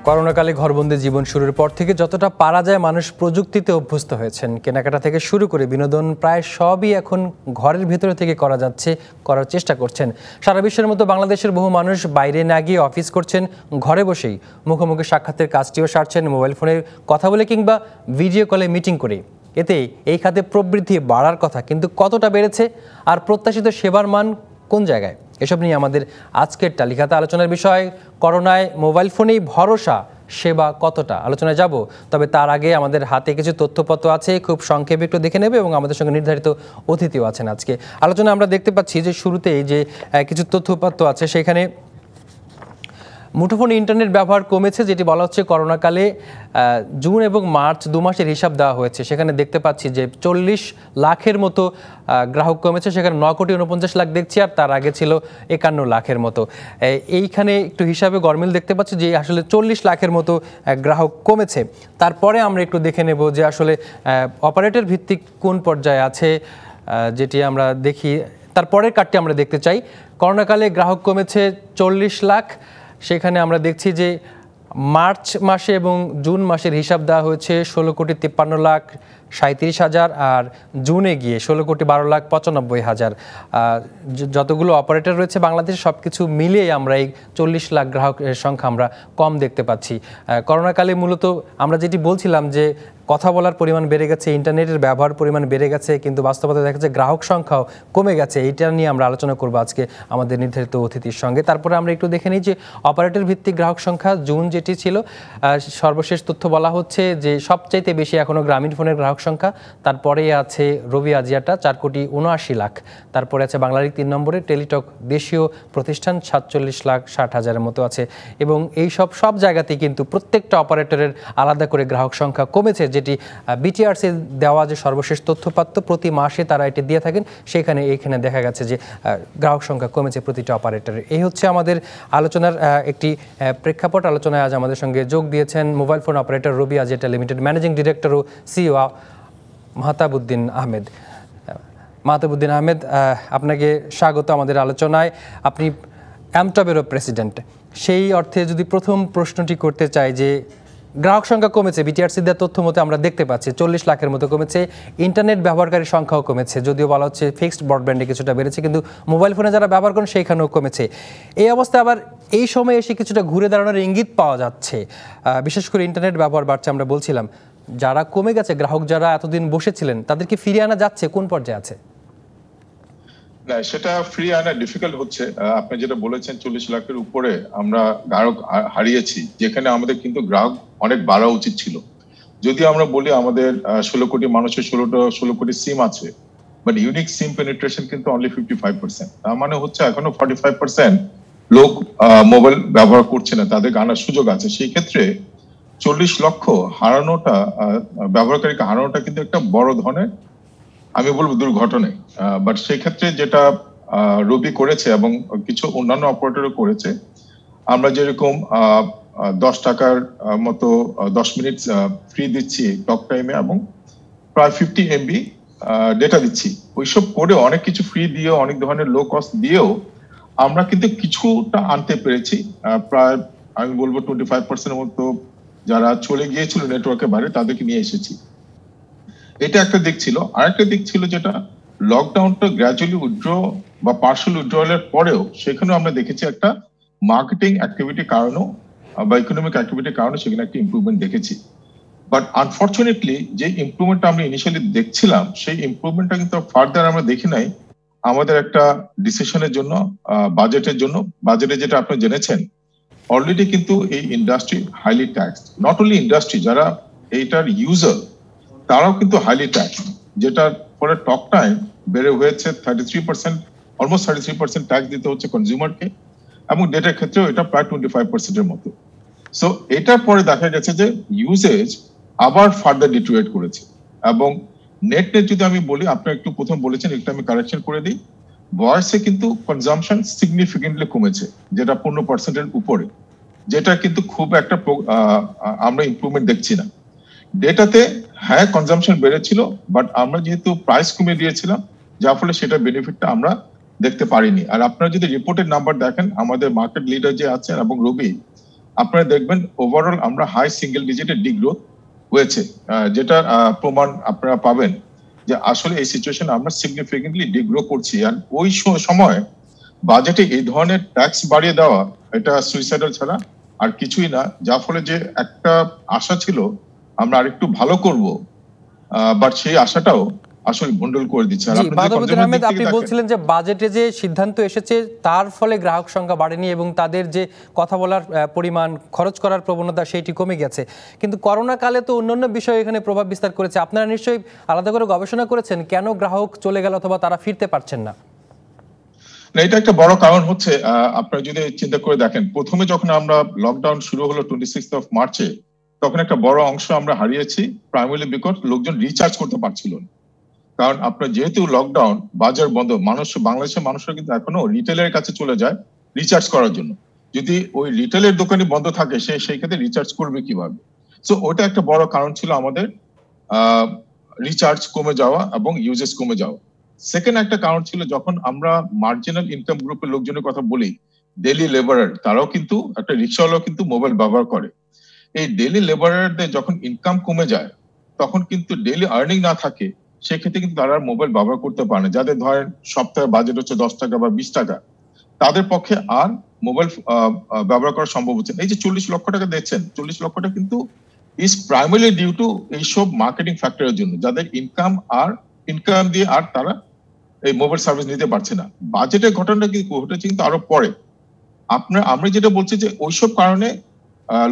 করোনাকালে ঘরবন্দি জীবন শুরুর পর থেকে যতটা পারা যায় মানুষ প্রযুক্তিতে অভ্যস্ত হয়েছেন। কেনাকাটা থেকে শুরু করে বিনোদন প্রায় সবই এখন ঘরের ভেতরে থেকে করার চেষ্টা করছেন। সারা বিশ্বের মতো বাংলাদেশের বহু মানুষ বাইরে না গিয়ে অফিস করছেন, ঘরে বসেই মুখোমুখি সাক্ষাতের কাজটিও সারছেন মোবাইল ফোনে কথা বলে কিংবা ভিডিও কলে মিটিং করে। এতে এই খাতে প্রবৃদ্ধি বাড়ার কথা, কিন্তু কতটা বেড়েছে আর প্রত্যাশিত সেবার মান কোন জায়গায়, এসব নিয়ে আমাদের আজকের তালিকাতে আলোচনার বিষয় করোনায় মোবাইল ফোনেই ভরসা, সেবা কতটা, আলোচনায় যাব। তবে তার আগে আমাদের হাতে কিছু তথ্যপত্র আছে, খুব সংক্ষেপে একটু দেখে নেবে এবং আমাদের সঙ্গে নির্ধারিত অতিথিও আছেন আজকে আলোচনায়। আমরা দেখতে পাচ্ছি যে শুরুতেই যে কিছু তথ্যপত্র আছে, সেখানে মুঠোফোন ইন্টারনেট ব্যবহার কমেছে, যেটি বলা হচ্ছে করোনাকালে জুন এবং মার্চ 2 মাসের হিসাব দেওয়া হয়েছে। সেখানে দেখতে পাচ্ছি যে 40 লাখের মতো গ্রাহক কমেছে, সেখানে 9,49,00,000 দেখছি, আর তার আগে ছিল 51 লাখের মতো। এইখানে একটু হিসাবে গরমিল দেখতে পাচ্ছি যে আসলে 40 লাখের মতো গ্রাহক কমেছে। তারপরে আমরা একটু দেখে নেব যে আসলে অপারেটর ভিত্তিক কোন পর্যায়ে আছে, যেটি আমরা দেখি। তারপরের কার্ডটি আমরা দেখতে চাই। করোনাকালে গ্রাহক কমেছে 40 লাখ, সেখানে আমরা দেখছি যে মার্চ মাসে এবং জুন মাসের হিসাব দেওয়া হয়েছে 16,53,37,000, আর জুনে গিয়ে 16,12,95,000। যতগুলো অপারেটর রয়েছে বাংলাদেশে সব কিছু মিলিয়ে আমরা এই 40 লাখ গ্রাহকের সংখ্যা আমরা কম দেখতে পাচ্ছি। করোনাকালে মূলত আমরা যেটি বলছিলাম যে কথা বলার পরিমাণ বেড়ে গেছে, ইন্টারনেটের ব্যবহার পরিমাণ বেড়ে গেছে, কিন্তু বাস্তবতা দেখা যাচ্ছে গ্রাহক সংখ্যাও কমে গেছে। এইটা নিয়ে আমরা আলোচনা করবো আজকে আমাদের নির্ধারিত অতিথির সঙ্গে। তারপরে আমরা একটু দেখে নিই যে অপারেটর ভিত্তিক গ্রাহক সংখ্যা জুন যেটি ছিল, সর্বশেষ তথ্য বলা হচ্ছে যে সবচাইতে বেশি এখনও গ্রামীণ ফোনের গ্রাহক সংখ্যা, তারপরে আছে রবি আজিয়াটা 4,79,00,000, তারপরে আছে বাংলালিংক 3 নম্বরে, টেলিটক দেশীয় প্রতিষ্ঠান 47,60,000-এর মতো আছে। এবং এই সব জায়গাতেই কিন্তু প্রত্যেকটা অপারেটরের আলাদা করে গ্রাহক সংখ্যা কমেছে, যেটি বিটিআরসি দেওয়া যে সর্বশেষ তথ্যপাত্র, প্রতি মাসে তারা এটি দিয়ে থাকেন, এইখানে দেখা গেছে যে গ্রাহক সংখ্যা কমেছে প্রতিটা অপারেটরের। এই হচ্ছে আমাদের আলোচনার একটি প্রেক্ষাপট। আলোচনায় আজ আমাদের সঙ্গে যোগ দিয়েছেন মোবাইল ফোন অপারেটর রবি আজিয়াটা লিমিটেড ম্যানেজিং ডিরেক্টর ও সিইও মাহতাবউদ্দিন আহমেদ। মাহতাবউদ্দিন আহমেদ, আপনাকে স্বাগত আমাদের আলোচনায়। আপনি অ্যামটবেরও প্রেসিডেন্ট। সেই অর্থে যদি প্রথম প্রশ্নটি করতে চাই যে গ্রাহক সংখ্যা কমেছে, বিটিআরসি দেওয়ার তথ্য মতে আমরা দেখতে পাচ্ছি 40 লাখের মতো কমেছে, ইন্টারনেট ব্যবহারকারীর সংখ্যাও কমেছে, যদিও বলা হচ্ছে ফিক্সড ব্রডব্যান্ডে কিছুটা বেড়েছে, কিন্তু মোবাইল ফোনে যারা ব্যবহার করেন সেইখানেও কমেছে। এই অবস্থায় আবার এই সময় এসে কিছুটা ঘুরে দাঁড়ানোর ইঙ্গিত পাওয়া যাচ্ছে, বিশেষ করে ইন্টারনেট ব্যবহার বাড়ছে। আমরা বলছিলাম যারা কমে গেছে, গ্রাহক যারা এতদিন বসেছিলেন, তাদেরকে ফিরিয়ে আনা যাচ্ছে, কোন পর্যায়ে আছে? না, সেটা ফ্রি আনা ডিফিকাল্ট হচ্ছে। আপনি যেটা বলেছেন 40 লাখের উপরে আমরা গ্রাহক হারিয়েছি, যেখানে আমাদের কিন্তু গ্রাহক অনেক বাড়া উচিত ছিল। যদি আমরা বলি আমাদের 16 কোটি মানুষের 16 কোটি সিম আছে, বাট ইউনিক সিম পেনিট্রেশন কিন্তু অনলি 55%। তার মানে হচ্ছে এখনো 45% লোক মোবাইল ব্যবহার করছে না, তাদের আনার সুযোগ আছে। সেই ক্ষেত্রে 40 লক্ষ হারানোটা, ব্যবহারকারীকে হারানোটা কিন্তু একটা বড় ধরনের, আমি বলবো, দুর্ঘটনা। বাট সেই ক্ষেত্রে যেটা রবি করেছে এবং কিছু অন্যান্য অপারেটরও করেছে, আমরা যেরকম 10 টাকার মতো 10 মিনিট ফ্রি দিচ্ছি টক টাইমে এবং প্রায় 50 MB ডেটা দিচ্ছি, ওইসব করে অনেক কিছু ফ্রি দিয়ে, অনেক ধরনের লো কস্ট দিয়েও আমরা কিন্তু কিছুটা আনতে পেরেছি। প্রায় আমি বলবো 25% মতো যারা চলে গিয়েছিল নেটওয়ার্কের বাইরে, তাদেরকে নিয়ে এসেছি। এটা একটা দিক ছিল। আরেকটা দিক ছিল যেটা লকডাউনটা গ্র্যাজুয়ালি উইথড্র বা পার্সিয়াল উইথড্রয়ালের পরেও সেখানেও আমরা দেখেছি একটা মার্কেটিং অ্যাক্টিভিটির কারণেও বা ইকোনমিক অ্যাক্টিভিটির কারণে সেখানে একটা ইমপ্রুভমেন্ট দেখেছি। বাট আনফরচুনেটলি যে ইমপ্রুভমেন্টটা আমরা ইনিশিয়ালি দেখছিলাম, সেই ইমপ্রুভমেন্টটা কিন্তু ফার্দার আমরা দেখি নাই। আমাদের একটা ডিসিশনের জন্য, বাজেটের জন্য, বাজেটে যেটা আপনি জেনেছেন অলরেডি কিন্তু এই industry highly taxed. Not only industry, যারা এইটার ইউজার তারাও কিন্তু হাইলি ট্যাক্স, যেটার পরে টক টাইম বেড়ে হয়েছে 33%, অলমোস্ট 33% ট্যাক্স দিতে হচ্ছে কনজিউমারকে, এবং ডেটার ক্ষেত্রেও এটা প্রায় 25%-এর মতো। সো এটার পরে দেখা গেছে যে ইউজেজ আবার ফার্দার ডিটোরিয়েট করেছে। এবং নেট যদি আমি বলি, আপনি একটু প্রথম বলেছেন, একটু আমি কারেকশন করে দিই, ভয়েসে কিন্তু কনজাম্পশন সিগনিফিকেন্টলি কমেছে, যেটা 15%-এর উপরে, যেটা কিন্তু খুব একটা আমরা ইমপ্রুভমেন্ট দেখছি না। ডেটাতে হ্যাঁ কনজাম্পশন বেড়েছিল, বাট আমরা যেহেতু প্রাইস কমিয়ে দিয়েছিলাম, যার ফলে সেটা বেনিফিটটা আমরা দেখতে পারিনি। আর আপনারা যদি রিপোর্টের নাম্বার দেখেন, আমাদের মার্কেট লিডার যে আছেন এবং রবি, আপনারা দেখবেন ওভারঅল আমরা হাই সিঙ্গেল ডিজিটের ডিগ্রোথ হয়েছে, যেটা প্রমাণ আপনারা পাবেন যে আসলে এই সিচুয়েশনে আমরা সিগনিফিকেন্টলি ডিগ্রো করছি। আর ওই সময় বাজেটে এই ধরনের ট্যাক্স বাড়িয়ে দেওয়া এটা সুইসাইডাল ছাড়া আর কিছুই না, যার ফলে যে একটা আশা ছিল আমরা আরেকটু ভালো করব, বাট সেই আশাটাও আসলে ভন্ডল করে দিচ্ছে। আর মাধবুদ্দিন আহমেদ, আপনি বলছিলেন যে বাজেটে যে সিদ্ধান্ত এসেছে তার ফলে গ্রাহক সংখ্যা বাড়েনি এবং তাদের যে কথা বলার পরিমাণ, খরচ করার প্রবণতা সেইটি কমে গেছে, কিন্তু করোনা কালে তো অন্যান্য বিষয় এখানে প্রভাব বিস্তার করেছে। আপনারা নিশ্চয়ই আলাদা করে গবেষণা করেছেন কেন গ্রাহক চলে গেল অথবা তারা ফিরতে পারছেন না? এটা একটা বড় কারণ হচ্ছে, আপনারা যদি চিন্তা করে দেখেন, প্রথমে যখন আমরা লকডাউন শুরু হলো 26 মার্চে, তখন একটা বড় অংশ আমরা হারিয়েছি প্রাইমারিলি বিকজ লোকজন রিচার্জ করতে পারছিল না। কারণ আপনার যেহেতু লকডাউন, বাজার বন্ধ, বাংলাদেশের মানুষরা কিন্তু এখনো রিটেলের কাছে চলে যায় রিচার্জ করার জন্য। যদি ওই রিটেলের দোকানই বন্ধ থাকে, সেই ক্ষেত্রে রিচার্জ করবে কিভাবে? সো ওটা একটা বড় কারণ ছিল আমাদের রিচার্জ কমে যাওয়া এবং ইউজেস কমে যাওয়া। সেকেন্ড একটা কারণ ছিল, যখন আমরা মার্জিনাল ইনকাম গ্রুপের লোকজনের কথা বলি, ডেইলি লেবারার, তারাও কিন্তু একটা রিক্সাওয়ালাও কিন্তু মোবাইল ব্যবহার করে। এই ডেইলি লেবারারদের যখন ইনকাম কমে যায়, তখন কিন্তু ডেইলি আর্নিং না থাকে, সেক্ষেত্রে কিন্তু তারা মোবাইল ব্যবহার করতে পারে না। যাদের ধরেন সপ্তাহে বাজেট হচ্ছে 10 টাকা বা 20 টাকা, তাদের পক্ষে আর মোবাইল ব্যবহার করা সম্ভব হচ্ছে। এই যে 40 লক্ষ টাকা দিচ্ছেন, 40 লক্ষ টাকা কিন্তু ইজ প্রাইমারিলি ডিউ টু এইসব মার্কেটিং ফ্যাক্টরের জন্য, যাদের ইনকাম দিয়ে আর তারা এই মোবাইল সার্ভিস নিতে পারছে না। বাজেটের ঘটনাটা কিন্তু ঘটেছে কিন্তু আরো পরে। আমরা যেটা বলছি যে ওইসব কারণে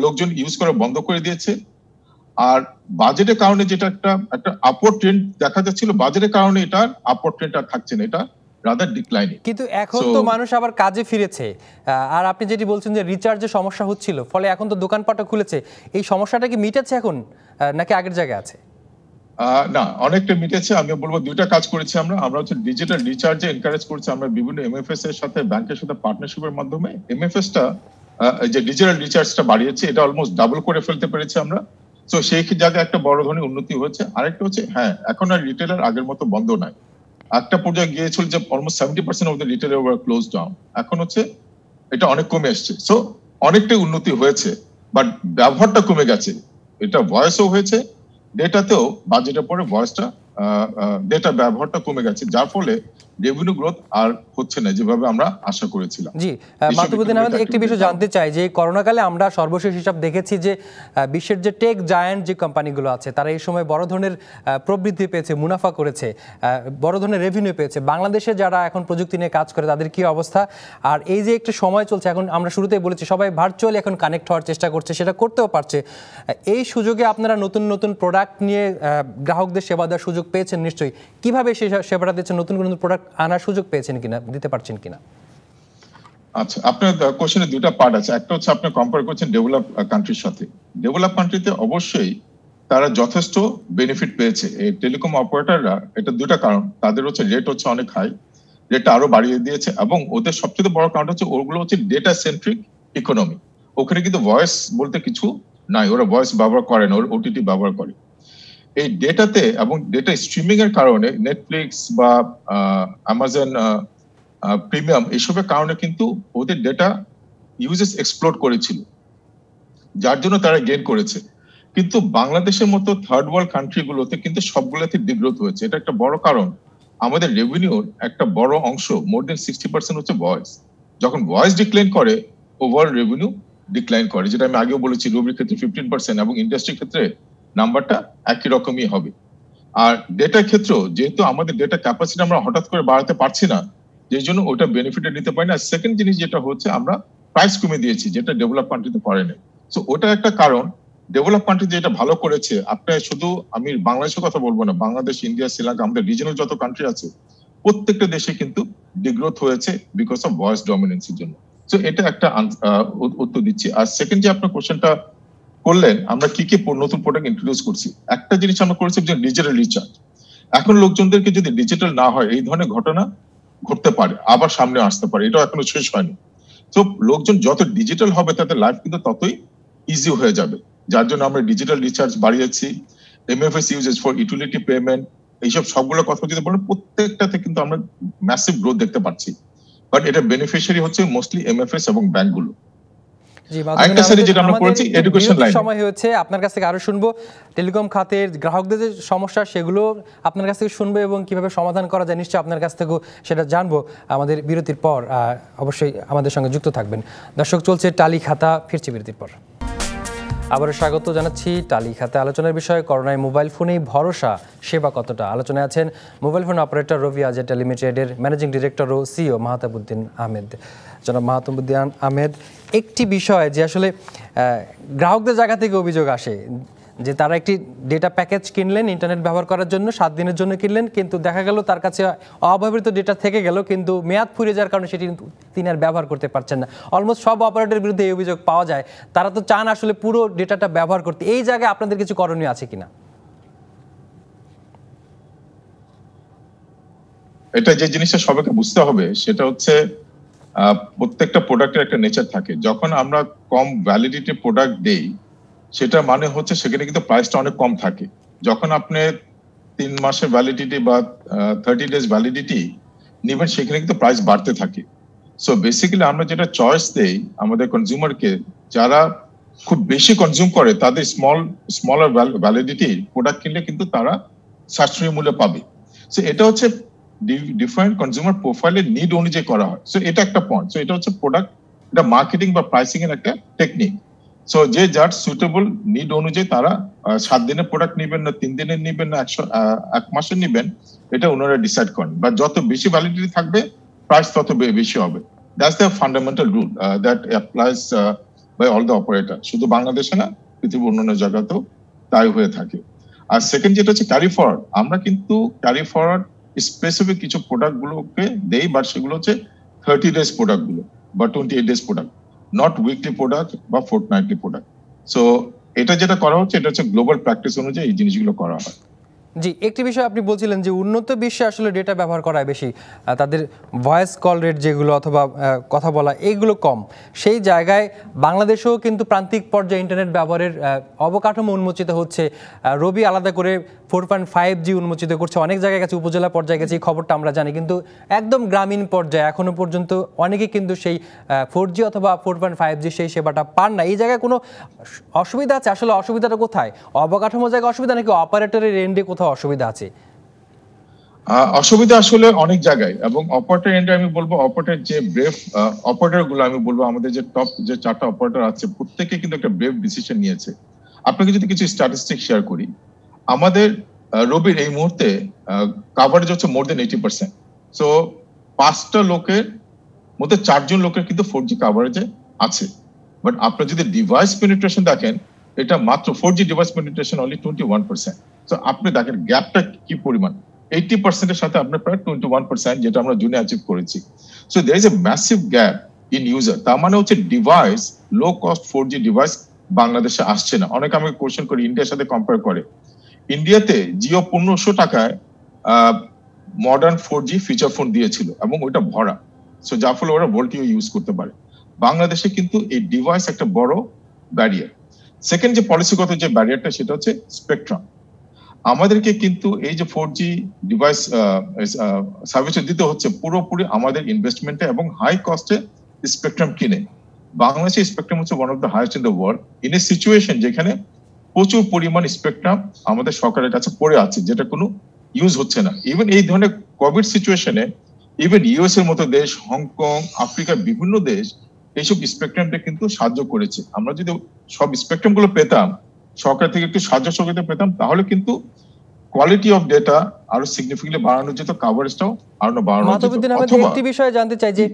লোকজন ইউজ করা বন্ধ করে দিয়েছে। আর বাজেটের কারণে যেটা একটা আপওয়ার্ড ট্রেন্ড দেখা যাচ্ছিল, বাজেটের কারণে এটা আপওয়ার্ড ট্রেন্ড আর থাকছে না, এটা রাদার ডিক্লাইনিং। কিন্তু এখন তো মানুষ আবার কাজে ফিরেছে, আর আপনি যেটি বলছেন যে রিচার্জের সমস্যা হচ্ছিল, ফলে এখন তো দোকানপাটও খুলেছে, এই সমস্যাটা কি মিটেছে এখন নাকি আগের জায়গায় আছে? না, অনেকটা মিটেছে। আমি বলবো দুইটা কাজ করেছি আমরা হচ্ছে ডিজিটাল রিচার্জে এনকারেজ করছি। আমরা বিভিন্ন এমএফএস এর সাথে, ব্যাংকের সাথে পার্টনারশিপের মাধ্যমে এমএফএস টা যে ডিজিটাল রিচার্জটা বাড়িয়েছে, এটা অলমোস্ট ডাবল করে ফেলতে পেরেছি আমরা। তো সেই জায়গায় একটা বড় ধরনের উন্নতি হয়েছে। আরেকটা হচ্ছে, হ্যাঁ, এখন আর রিটেলার আগের মতো বন্ধ নাই। একটা পর্যায়ে গিয়েছিল যে almost 70% of the retailer were close down, এখন হচ্ছে এটা অনেক কমে আসছে। সো অনেকটাই উন্নতি হয়েছে, বাট ব্যবহারটা কমে গেছে। এটা ভয়েসও হয়েছে, ডেটাতেও বাজেটের পরে ভয়েসটা, ডেটা ব্যবহারটা কমে গেছে, যার ফলে রেভিনিউ গ্রোথ আর হচ্ছে না যেভাবে আমরা আশা করেছিলাম। জি, মাহবুবুদ্দিন আহমেদ, একটি বিষয় জানতে চাই যে করোনাকালে আমরা সর্বশেষ হিসাব দেখেছি যে বিশ্বের যে টেক জায়ান্ট যে কোম্পানিগুলো আছে, তারা এই সময় বড় ধরনের প্রবৃদ্ধি পেয়েছে, মুনাফা করেছে, বড় ধরনের রেভিনিউ পেয়েছে। বাংলাদেশে যারা এখন প্রযুক্তি নিয়ে কাজ করে তাদের কি অবস্থা? আর এই যে একটা সময় চলছে, এখন আমরা শুরুতেই বলেছি সবাই ভার্চুয়ালি এখন কানেক্ট হওয়ার চেষ্টা করছে, সেটা করতেও পারছে। এই সুযোগে আপনারা নতুন নতুন প্রোডাক্ট নিয়ে গ্রাহকদের সেবা দেওয়ার সুযোগ পেয়েছেন নিশ্চয়ই। কিভাবে সেই সেবাটা দিচ্ছেন? নতুন নতুন প্রোডাক্ট আনার সুযোগ পেয়েছেন কিনা, দিতে পারছেন কিনা? আচ্ছা, আপনার কোশ্চেনে দুটো পার্ট আছে। একটা হচ্ছে আপনি কম্পেয়ার করছেন ডেভেলপ কান্ট্রির সাথে। ডেভেলপ কান্ট্রিতে অবশ্যই তারা যথেষ্ট বেনিফিট পেয়েছে। এই টেলিকম অপারেটররা, এটা দুটো কারণ, তাদের হচ্ছে রেট হচ্ছে অনেক হাই, রেটটা আরো বাড়িয়ে দিয়েছে, এবং ওদের সবচেয়ে বড় কারণ হচ্ছে ওগুলো হচ্ছে ডেটা সেন্ট্রিক ইকোনমি। ওখানে কিন্তু ভয়েস বলতে কিছু নাই, ওরা ভয়েস ব্যবহার করে না, ওরা ওটিটি ব্যবহার করে। এই ডেটাতে এবং ডেটা স্ট্রিমিং এর কারণে নেটফ্লিক্স বা অ্যামাজন প্রিমিয়াম এসবের কারণে কিন্তু ওদের ডেটা ইউজেস এক্সপ্লোড করেছিল, যার জন্য তারা গেইন করেছে। কিন্তু বাংলাদেশের মতো থার্ড ওয়ার্ল্ড কান্ট্রি গুলোতে কিন্তু সবগুলোতে ডিগ্রোথ হয়েছে। এটা একটা বড় কারণ। আমাদের রেভিনিউর একটা বড় অংশ, মোর দেন 60% হচ্ছে ভয়েস। যখন ভয়েস ডিক্লাইন করে, ওভারঅল রেভিনিউ ডিক্লাইন করে, যেটা আমি আগেও বলেছি। রুবির ক্ষেত্রে 15% এবং ইন্ডাস্ট্রির ক্ষেত্রে নাম্বারটা একই রকমই হবে। আর ডেটার ক্ষেত্রেও যেহেতু আমাদের ডেটা ক্যাপাসিটি আমরা হঠাৎ করে বাড়াতে পারছি না, যেই জন্য ওটা বেনিফিট নিতে পারি না। সেকেন্ড জিনিস যেটা হচ্ছে, আমরা প্রাইস কমে দিয়েছি, যেটা ডেভেলপ কান্ট্রিতে করে না। সো ওটা একটা কারণ। ডেভেলপ কান্ট্রি যেটা ভালো করেছে, আপনার শুধু আমি বাংলাদেশের কথা বলবো না, বাংলাদেশ, ইন্ডিয়া, শ্রীলঙ্কা, আমাদের রিজনাল যত কান্ট্রি আছে, প্রত্যেকটা দেশে কিন্তু ডিগ্রোথ হয়েছে বিকজ অফ ভয়েস ডমিনেন্সের জন্য। সো এটা একটা উত্তর দিচ্ছি। আর সেকেন্ড যে আপনার কোশ্চেনটা করলেন, আমরা কি কি নতুন প্রোডাক্ট ইন্ট্রোডিউস করছি, একটা জিনিস আমরা করেছি যে ডিজিটাল রিচার্জ। এখন লোকজনদেরকে যদি ডিজিটাল না হয়, এই ধরনের ঘটনা ঘটতে পারে, আবার সামনে আসতে পারে, এটাও এখনো শেষ হয়নি। তো লোকজন যত ডিজিটাল হবে, তাদের লাইফ কিন্তু ততই ইজি হয়ে যাবে, যার জন্য আমরা ডিজিটাল রিচার্জ বাড়িয়েছি। MFS uses for utility payment, এইসব সবগুলো কথা যদি বলেন, প্রত্যেকটাতে কিন্তু আমরা ম্যাসিভ গ্রোথ দেখতে পাচ্ছি। বাট এটা বেনিফিশিয়ারি হচ্ছে মোস্টলি এমএফএস এবং ব্যাংকগুলো। আরেকটা সাইডে যেটা আমরা করেছি এডুকেশন লাইন। সময় হয়েছে, আপনার কাছ থেকে আরো শুনবো টেলিকম খাতের গ্রাহকদের যে সমস্যা সেগুলো আপনার কাছ থেকে শুনবো এবং কিভাবে সমাধান করা যায় নিশ্চয়ই আপনার কাছ থেকেও সেটা জানবো আমাদের বিরতির পর। অবশ্যই আমাদের সঙ্গে যুক্ত থাকবেন। দর্শক, চলছে টালি খাতা, ফিরছি বিরতির পর। আবারও স্বাগত জানাচ্ছি টালি খাতে। আলোচনার বিষয় করোনায় মোবাইল ফোনেই ভরসা, সেবা কতটা। আলোচনায় আছেন মোবাইল ফোন অপারেটর রবি আজেটা লিমিটেডের ম্যানেজিং ডিরেক্টর ও সিইও মাহতাবুদ্দিন আহমেদ। জনাব মাহতাবুদ্দিন আহমেদ, একটি বিষয় যে আসলে গ্রাহকদের জায়গা থেকে অভিযোগ আসে যে তারা একটি ডেটা প্যাকেজ কিনলেন ইন্টারনেট ব্যবহার করার জন্য, 7 দিনের জন্য কিনলেন, কিন্তু দেখা গেল তার কাছে অব্যবহৃত ডেটা থেকে গেল, কিন্তু মেয়াদ ফুরিয়ে যাওয়ার কারণে সেটি তিনি আর ব্যবহার করতে পারছেন না। অলমোস্ট সব অপারেটরের বিরুদ্ধে এই অভিযোগ পাওয়া যায়। তারা তো চান আসলে পুরো ডেটাটা ব্যবহার করতে। এই জায়গায় আপনাদের কিছু করণীয় আছে কিনা? এটা যে জিনিসটা সবাইকে বুঝতে হবে সেটা হচ্ছে প্রত্যেকটা প্রোডাক্টের একটা নেচার থাকে। যখন আমরা কম ভ্যালিডিটি প্রোডাক্ট দেই সেটা মানে হচ্ছে সেখানে কিন্তু প্রাইসটা অনেক কম থাকে। যখন আপনি 3 মাসের ভ্যালিডিটি বা 30 ডেজ ভ্যালিডিটি নেবেন সেখানে কিন্তু প্রাইস বাড়তে থাকে। সো বেসিক্যালি আমরা যেটা চয়েস দেই আমাদের কনজিউমারকে, যারা খুব বেশি কনজিউম করে তাদের স্মলার ভ্যালিডিটি প্রোডাক্ট কিনলে কিন্তু তারা সাশ্রয়ী মূল্যে পাবে। সো এটা হচ্ছে ডিফারেন্ট কনজিউমার প্রোফাইলের নিড অনুযায়ী করা হয়। সো এটা একটা পয়েন্ট। সো এটা হচ্ছে প্রোডাক্ট, এটা মার্কেটিং বা প্রাইসিং এর একটা টেকনিক। সো যে যার সুইটেবল নিড অনুযায়ী তারা 7 দিনের প্রোডাক্ট নেবেন না 3 দিনের নেবেন না 1 মাসের নেবেন, এটা ওনারা ডিসাইড করেন। বা যত বেশি ভ্যালিডিটি থাকবে প্রাইস তত বেশি হবে। That's the fundamental rule that applies by all the operator. শুধু বাংলাদেশে না, পৃথিবীর অন্যান্য জায়গাতেও তাই হয়ে থাকে। আর সেকেন্ড যেটা হচ্ছে ক্যারি ফরওয়ার্ড। আমরা কিন্তু ক্যারি ফরওয়ার্ড স্পেসিফিক কিছু প্রোডাক্ট গুলোকে দেই, বাট সেগুলো হচ্ছে 30 ডেজ প্রোডাক্ট গুলো বা 28 days product, not weekly product বা ফোর্টনাইটলি প্রোডাক্ট। সো এটা যেটা করা হচ্ছে এটা হচ্ছে গ্লোবাল প্র্যাকটিস অনুযায়ী এই জিনিসগুলো করা হয়। জি, একটি বিষয় আপনি বলছিলেন যে উন্নত বিশ্বে আসলে ডেটা ব্যবহার করায় বেশি, তাদের ভয়েস কল রেট যেগুলো অথবা কথা বলা এইগুলো কম। সেই জায়গায় বাংলাদেশেও কিন্তু প্রান্তিক পর্যায়ে ইন্টারনেট ব্যবহারের অবকাঠামো উন্মোচিত হচ্ছে। রবি আলাদা করে 4.5G উন্মোচিত করছে, অনেক জায়গায় গেছে, উপজেলা পর্যায়ে গেছে, এই খবরটা আমরা জানি। কিন্তু একদম গ্রামীণ পর্যায়ে এখনো পর্যন্ত অনেকে কিন্তু সেই 4G অথবা 4.5G সেই সেবাটা পান না। এই জায়গায় কোনো অসুবিধা আছে? আসলে অসুবিধাটা কোথায়? অবকাঠামো জায়গায় অসুবিধা নাকি অপারেটরের এন্ডে কোথাও অসুবিধা আছে? অসুবিধা আসলে অনেক জায়গায়, এবং অপারেটর এন্ডে আমি বলবো অপারেটর যে ব্রেভ অপারেটর গুলো, আমি বলবো আমাদের যে টপ যে 4টা অপারেটর আছে প্রত্যেকে কিন্তু একটা ব্রেভ ডিসিশন নিয়েছে। আপনাকে যদি কিছু স্ট্যাটিস্টিক শেয়ার করি, আমাদের রবির এই মুহূর্তে কাভারেজ হচ্ছে মোর দেন 80%। সো 5টা লোকের মধ্যে 4 জন লোকের কিন্তু 4G কাভারেজে আছে। বাট আপনার যদি ডিভাইস পেনিট্রেশন দেখেন, এটা মাত্র 4G device penetration only 21%। So আপনি দেখেন গ্যাপটা কি পরিমাণ। 80% এর সাথে আপনার প্রায় 21% যেটা আমরা জুনে অ্যাচিভ করেছি। So there is a massive gap in user. তার মানে হচ্ছে device, low cost 4G device বাংলাদেশে আসছে না। অনেকে আমাকে কোশ্চেন করে ইন্ডিয়ার সাথে কম্পেয়ার করে। ইন্ডিয়াতে জিও 1500 টাকায় মডার্ন 4G ফিচার ফোন দিয়েছিল এবং ওইটা ভরা। সো যার ফলে ওরা ভোল্টিও ইউজ করতে পারে। বাংলাদেশে কিন্তু এই ডিভাইস একটা বড় ব্যারিয়ার। সেকেন্ড যে পলিসিগত যে ব্যারিয়ারটা সেটা হচ্ছে স্পেকট্রাম। আমাদেরকে কিন্তু এই যে 4G ডিভাইস সার্ভিস দিতে হচ্ছে পুরোপুরি আমাদের ইনভেস্টমেন্টে এবং হাই কস্টে স্পেকট্রাম কিনে। বাংলাদেশের স্পেকট্রাম হচ্ছে one of the highest in the world, in a situation যেখানে প্রচুর পরিমাণ স্পেকট্রাম আমাদের সরকারের কাছে পড়ে আছে যেটা কোনো ইউজ হচ্ছে না। ইভেন এই ধরনের কোভিড সিচুয়েশনে ইভেন ইউএস এর মতো দেশ, হংকং, আফ্রিকার বিভিন্ন দেশ এইসব স্পেকট্রামটা কিন্তু সাহায্য করেছে। আমরা যদি সব স্পেকট্রাম গুলো পেতাম, সরকার থেকে একটু সাহায্য সহযোগিতা পেতাম, তাহলে কিন্তু কোয়ালিটি অফ ডেটা আরো সিগনিফিকেন্টলি বাড়ানো যেত, কাভারেজটাও আরো বাড়ানো যেত। মাহতাবুদ্দিন আহমেদ, একটি বিষয়ে জানতে চাই যে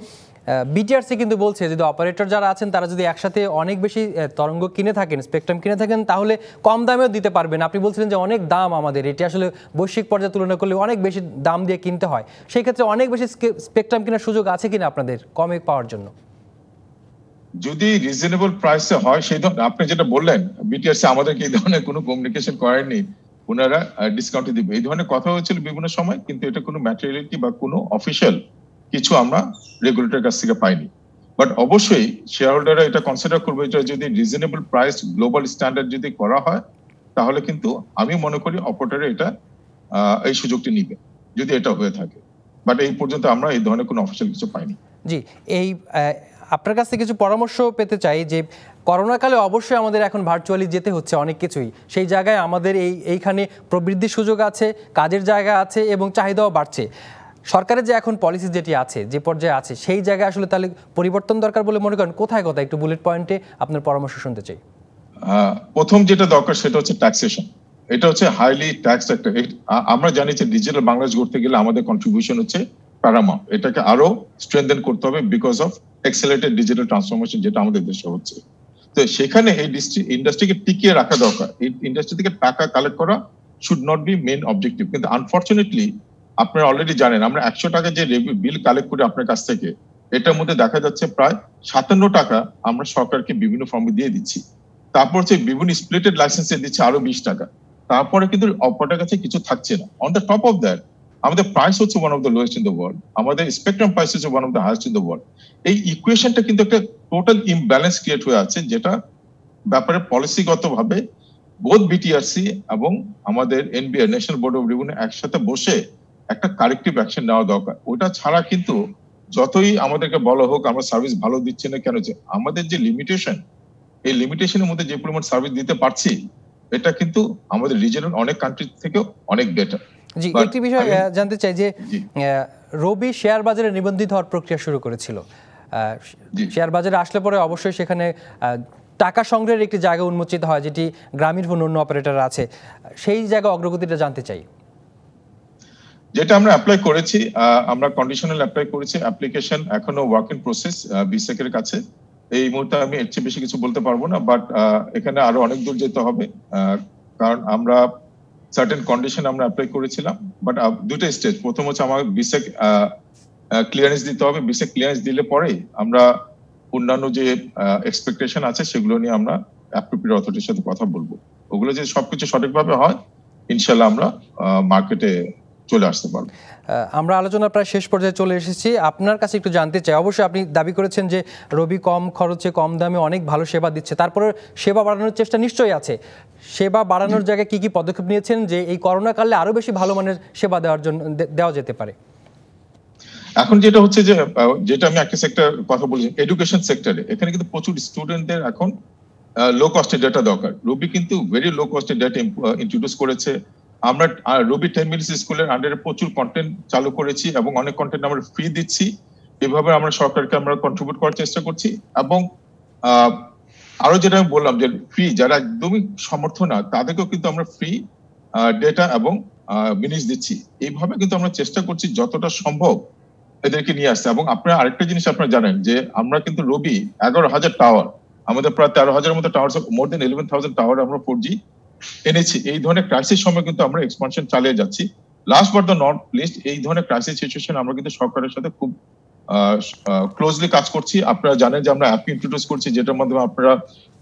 বিটিআরসি কিন্তু বলছে যদি অপারেটর যারা আছেন তারা যদি একসাথে অনেক বেশি তরঙ্গ কিনে থাকেন, স্পেকট্রাম কিনে থাকেন, তাহলে কম দামেও দিতে পারবেন। আপনি বলছিলেন যে অনেক দাম আমাদের, এটি আসলে বৈশ্বিক পর্যায়ে তুলনা করলে অনেক বেশি দাম দিয়ে কিনতে হয়। সেই ক্ষেত্রে অনেক বেশি স্পেকট্রাম কেনার সুযোগ আছে কিনা আপনাদের কমে পাওয়ার জন্য? যদি রিজনেবল প্রাইসে হয়, সেই ধরনের আপনি যেটা বললেন বিটিআরসি আমাদেরকে এই ধরনের কোনো কমিউনিকেশন করেননি, ওনারা ডিসকাউন্ট দিবে এই ধরনের কথা হয়েছিল বিভিন্ন সময়, কিন্তু এটা কোনো ম্যাটেরিয়ালিটি বা কোনো অফিসিয়াল কিছু আমরা রেগুলেটরের কাছ থেকে পাইনি। বাট অবশ্যই শেয়ার হোল্ডাররা এটা কনসিডার করবে যে যদি রিজনেবল প্রাইস গ্লোবাল স্ট্যান্ডার্ড যদি করা হয়, তাহলে কিন্তু আমি মনে করি অপারেটর এটা এই সুযোগটি নিবে যদি এটা হয়ে থাকে। বাট এই পর্যন্ত আমরা এই ধরনের কোনো অফিসিয়াল কিছু পাইনি। জি, এই আপনার কাছ থেকে কিছু পরামর্শ পেতে চাই যে করোনাকালে অবশ্যই আমাদের এখন ভার্চুয়ালি যেতে হচ্ছে অনেক কিছুই, সেই জায়গায় আমাদের এইখানে প্রবৃদ্ধির সুযোগ আছে, কাজের জায়গা আছে এবং চাহিদাও বাড়ছে। সরকারের যে এখন পলিসি যেটি আছে, যে পর্যায়ে আছে, সেই জায়গায় আসলে তাহলে পরিবর্তন দরকার বলে মনে করেন? কোথায় কোথায় একটু বুলেট পয়েন্টে আপনার পরামর্শ শুনতে চাই। প্রথম যেটা দরকার সেটা হচ্ছে ট্যাক্সেশন। এটা হচ্ছে হাইলি ট্যাক্স একটা। আমরা জানি যে ডিজিটাল বাংলাদেশ গড়তে গেলে আমাদের কন্ট্রিবিউশন হচ্ছে প্যারামাউন্ট। এটাকে আরো স্ট্রেনথেন করতে হবে বিকজ অফ এক্সেলারেটেড ডিজিটাল ট্রান্সফরমেশন যেটা আমাদের দেশে হচ্ছে। তো সেখানে এই ইন্ডাস্ট্রিকে টিকিয়ে রাখা দরকার। এই ইন্ডাস্ট্রি থেকে টাকা কালেক্ট করা should not be main objective. কিন্তু আনফরচুনেটলি আপনারা অলরেডি জানেন আমরা 100 টাকা যে বিল কালেক্ট করি আপনার কাছ থেকে, এটার মধ্যে দেখা যাচ্ছে প্রায় 57 টাকা আমরা সরকারকে বিভিন্ন ফর্মে দিয়ে দিচ্ছি। তারপর হচ্ছে বিভিন্ন স্প্লিটেড লাইসেন্সে দিচ্ছে আরো 20 টাকা। তারপরে কিন্তু অপারেটর কাছে কিছু থাকছে না। On the top of that আমাদের প্রাইস হচ্ছে one of the lowest in the world, আমাদের স্পেকট্রাম প্রাইস হচ্ছে one of the highest in the world. এই ইকুয়েশনটা কিন্তু একটা টোটাল ইমব্যালেন্স ক্রিয়েট হয়ে আছে, যেটা ব্যাপারে পলিসিগত ভাবে বোথ বিটিআরসি এবং আমাদের NBR national board of revenue একসাথে বসে একটা কারেক্টিভ অ্যাকশন নেওয়া দরকার। ওটা ছাড়া কিন্তু যতই আমাদেরকে বলা হোক আমরা সার্ভিস ভালো দিচ্ছি না কেন, যে আমাদের যে লিমিটেশন, এই লিমিটেশনের মধ্যে যে পরিমাণ সার্ভিস দিতে পারছি এটা কিন্তু আমাদের রিজনাল অনেক কান্ট্রি থেকেও অনেক বেটার। জি, একটি বিষয় জানতে চাই যে রবি শেয়ার বাজারে নিবন্ধিত হওয়ার প্রক্রিয়া শুরু করেছিল। শেয়ার বাজারে আসলে পরে অবশ্যই সেখানে টাকা সংগ্রহের একটি জায়গা উন্মোচিত হয় যেটি গ্রামীণ ফোন অন্য অপারেটর আছে, সেই জায়গা অগ্রগতিটা জানতে চাই। যেটা আমরা অ্যাপ্লাই করেছি, আমরা কন্ডিশনাল অ্যাপ্লাই করেছি, অ্যাপ্লিকেশন এখনো ওয়ার্ক ইন প্রসেস বিসেক এর কাছে। এই মুহূর্তে আমি এর চেয়ে বেশি কিছু বলতে পারবো না, বাট এখানে আরো অনেক দূর যেতে হবে, কারণ আমরা সার্টেন কন্ডিশন আমরা অ্যাপ্লাই করেছিলাম। বাট দুটো স্টেজ, প্রথম হচ্ছে আমার বিসেক ক্লিয়ারেন্স দিতে হবে। বিসেক ক্লিয়ারেন্স দিলে পরে আমরা অন্যান্য যে এক্সপেকটেশন আছে সেগুলো নিয়ে আমরা অ্যাপ্রোপ্রিয়েট অথরিটির সাথে কথা বলবো। ওগুলো যদি সবকিছু সঠিকভাবে হয় ইনশাল্লাহ আমরা মার্কেটে চলে আসতে পারবো। আমরা আলোচনা প্রায় শেষ পর্যায়ে চলে এসেছি। আপনার কাছে একটু জানতে চাই, অবশ্যই আপনি দাবি করেছেন যে রবি কম খরচে কম দামে অনেক ভালো সেবা দিচ্ছে, তারপরে সেবা বাড়ানোর চেষ্টা নিশ্চয়ই আছে। সেবা বাড়ানোর জায়গায় কি কি পদক্ষেপ নিয়েছেন যে এই করোনা কালে আরো বেশি ভালো মানের সেবা দেওয়া যেতে পারে? এখন যেটা হচ্ছে যে যেটা আমি একটা সেক্টর কথা বলছি, এডুকেশন সেক্টরে, এখানে কিন্তু প্রচুর স্টুডেন্টদের এখন লো কস্টের ডেটা দরকার। রবি কিন্তু ভেরি লো কস্টের ডেটা ইন্ট্রোডিউস করেছে। আমরা রবি 10 মিনিটস স্কুলের আন্ডারে প্রচুর কন্টেন্ট চালু করেছি এবং অনেক কন্টেন্ট আমরা ফ্রি দিচ্ছি। এভাবে আমরা সরকারকে আমরা কন্ট্রিবিউট করার চেষ্টা করছি। এবং আরো যেটা আমি বললাম যে ফ্রি যারা একদমই সমর্থ না তাদেরকেও কিন্তু আমরা ফ্রি ডেটা এবং মিনিটস দিচ্ছি। এইভাবে কিন্তু আমরা চেষ্টা করছি যতটা সম্ভব এদেরকে নিয়ে আসতে। এবং আপনারা আরেকটা জিনিস আপনারা জানেন যে আমরা কিন্তু রবি 11,000 টাওয়ার, আমাদের প্রায় 13,000 মতো টাওয়ার, মোর দেন 11,000 টাওয়ার আমরা 4G এনেছি। এই ধরনের ক্রাইসিস সময় কিন্তু আমরা এক্সপানশন চালিয়ে যাচ্ছি। Last but the not list, এই ধরনের ক্রাইসিস সিচুয়েশন আমরা কিন্তু সরকারের সাথে খুব ক্লোজলি কাজ করছি। আপনারা জানেন যে আমরা অ্যাপ ইন্ট্রোডিউস করছি যেটার মাধ্যমে আপনারা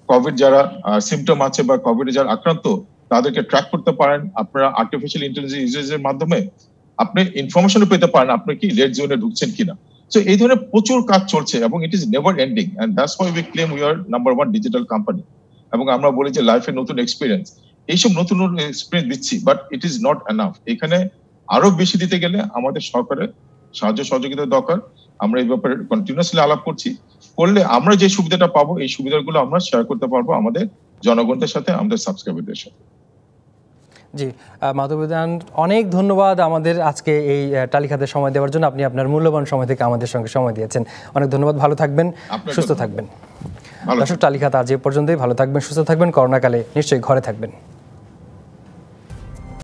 কোভিড যারা সিমটম আছে বা কোভিড যারা আক্রান্ত তাদেরকে ট্র্যাক করতে পারেন। আপনারা আর্টিফিশিয়াল ইন্টেলিজেন্স ইউজের মাধ্যমে আপনি ইনফরমেশনও পেতে পারেন আপনি কি রেড জোনে ঢুকছেন কিনা। সো এই ধরনের প্রচুর কাজ চলছে এবং it is never ending, and that's why we claim we are number 1 digital company. এবং আমরা বলি যে লাইফে নতুন এক্সপিরিয়েন্স, এইসব নতুন নতুন এক্সপিরিয়েন্স দিচ্ছি, but it is not enough. এখানে আরো বেশি দিতে গেলে আমাদের সরকারের সাহায্য সহযোগিতা দরকার। আমরা এই ব্যাপারে কন্টিনিউয়াসলি আলাপ করছি, করলে আমরা যে সুবিধাটা পাবো এই সুবিধাগুলো আমরা শেয়ার করতে পারবো আমাদের জনগণদের সাথে, আমাদের সাবস্ক্রাইবারদের সাথে। জি, মাধবীদান, অনেক ধন্যবাদ আমাদের আজকে এই টালিখাতে সময় দেওয়ার জন্য। আপনি আপনার মূল্যবান সময় থেকে আমাদের সঙ্গে সময় দিয়েছেন, অনেক ধন্যবাদ। ভালো থাকবেন, সুস্থ থাকবেন। দর্শক, টালিখাত আজ এ পর্যন্তই। ভালো থাকবেন, সুস্থ থাকবেন, করোনাকালে নিশ্চয়ই ঘরে থাকবেন।